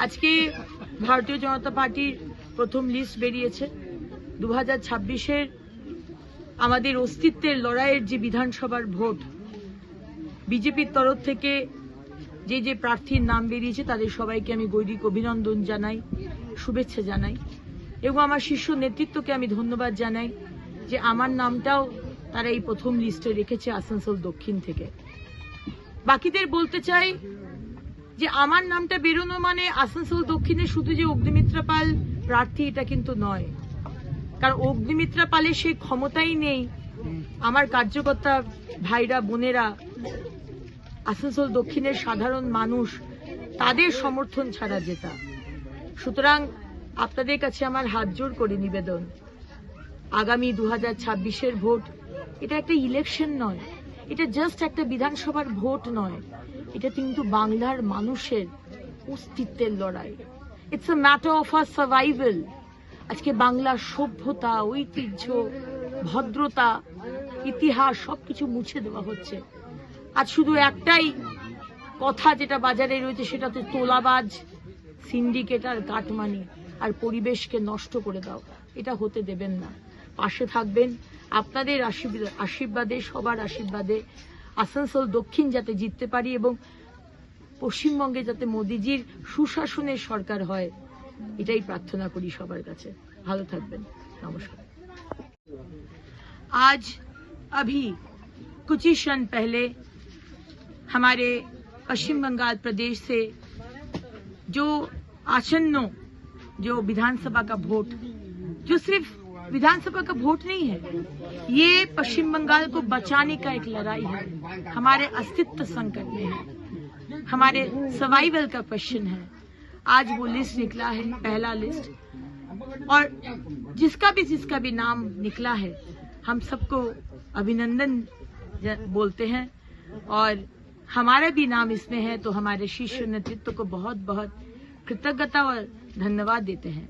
আজকে ভারতীয় জনতা পার্টির প্রথম লিস্ট বেরিয়েছে 2026-এর আমাদের অস্তিত্বের লড়াইয়ের যে বিধানসভার ভোট বিজেপির তরফ থেকে যে প্রার্থীর নাম বেরিয়েছে তাদের সবাইকে আমি গৈরিক অভিনন্দন জানাই, শুভেচ্ছা জানাই এবং আমার শীর্ষ নেতৃত্বকে আমি ধন্যবাদ জানাই যে আমার নামটাও তারা এই প্রথম লিস্টে রেখেছে আসানসোল দক্ষিণ থেকে। বাকিদের বলতে চাই যে আমার নামটা বেরোনো মানে আসানসোল দক্ষিণে শুধু যে অগ্নিমিত্রা পাল প্রার্থী এটা কিন্তু নয়, কারণ অগ্নিমিত্রা পালের সেই ক্ষমতাই নেই আমার কার্যকর্তা ভাইরা বোনেরা আসানসোল দক্ষিণের সাধারণ মানুষ তাদের সমর্থন ছাড়া জেতা। সুতরাং আপনাদের কাছে আমার হাত জোড় করে নিবেদন, আগামী 2026-এর ভোট এটা একটা ইলেকশন নয়, এটা জাস্ট একটা বিধানসভার ভোট নয়, এটা কিন্তু বাংলার মানুষের অস্তিত্বের লড়াই। It's a matter of a survival. আজকে বাংলার সভ্যতা, ঐতিহ্য, ভদ্রতা, ইতিহাস সবকিছু মুছে দেওয়া হচ্ছে। আজ শুধু একটাই কথা যেটা বাজারে রয়েছে সেটা হচ্ছে তোলাবাজ, সিন্ডিকেট আর কাটমানি আর পরিবেশকে নষ্ট করে দাও। এটা হতে দেবেন না, পাশে থাকবেন। আপনাদের আশীর্বাদে, সবার আশীর্বাদে আসানসোল দক্ষিণ যাতে জিততে পারি এবং পশ্চিমবঙ্গে যাতে মোদিজির সুশাসনের সরকার হয় এটাই প্রার্থনা করি সবার কাছে। ভালো থাকবেন, নমস্কার। आज अभी कुछ ही क्षण पहले हमारे पश्चिम बंगाल प्रदेश से जो आसन्न जो विधानसभा का वोट, जो सिर्फ विधानसभा का वोट नहीं है, ये पश्चिम बंगाल को बचाने का एक लड़ाई है। हमारे अस्तित्व संकट में है, हमारे सर्वाइवल का क्वेश्चन है। आज वो लिस्ट निकला है, पहला लिस्ट, और जिसका भी नाम निकला है हम सबको अभिनंदन बोलते हैं और हमारा भी नाम इसमें है तो हमारे शीर्ष नेतृत्व को बहुत बहुत कृतज्ञता और धन्यवाद देते हैं।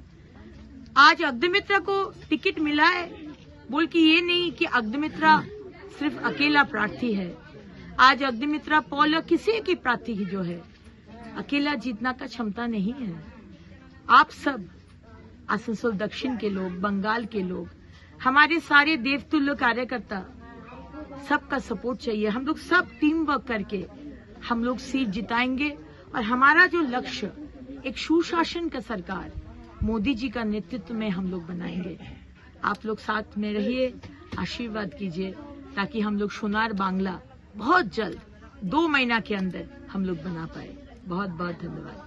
आज अग्निमित्रा को टिकट मिला है बोल के ये नहीं कि अग्निमित्रा सिर्फ अकेला प्रार्थी है। आज अग्निमित्रा पॉल किसी की प्रार्थी ही जो है अकेला जीतना का क्षमता नहीं है। आप सब आसनसोल दक्षिण के लोग, बंगाल के लोग, हमारे सारे देवतुल्य कार्यकर्ता, सबका सपोर्ट चाहिए। हम लोग सब टीम वर्क करके हम लोग सीट जिताएंगे और हमारा जो लक्ष्य एक सुशासन का सरकार मोदी जी का नेतृत्व में हम लोग बनाएंगे। आप लोग साथ में रहिए, आशीर्वाद कीजिए ताकि हम लोग सोनार बांग्ला बहुत जल्द 2 महीना के अंदर हम लोग बना पाए। बहुत बहुत धन्यवाद।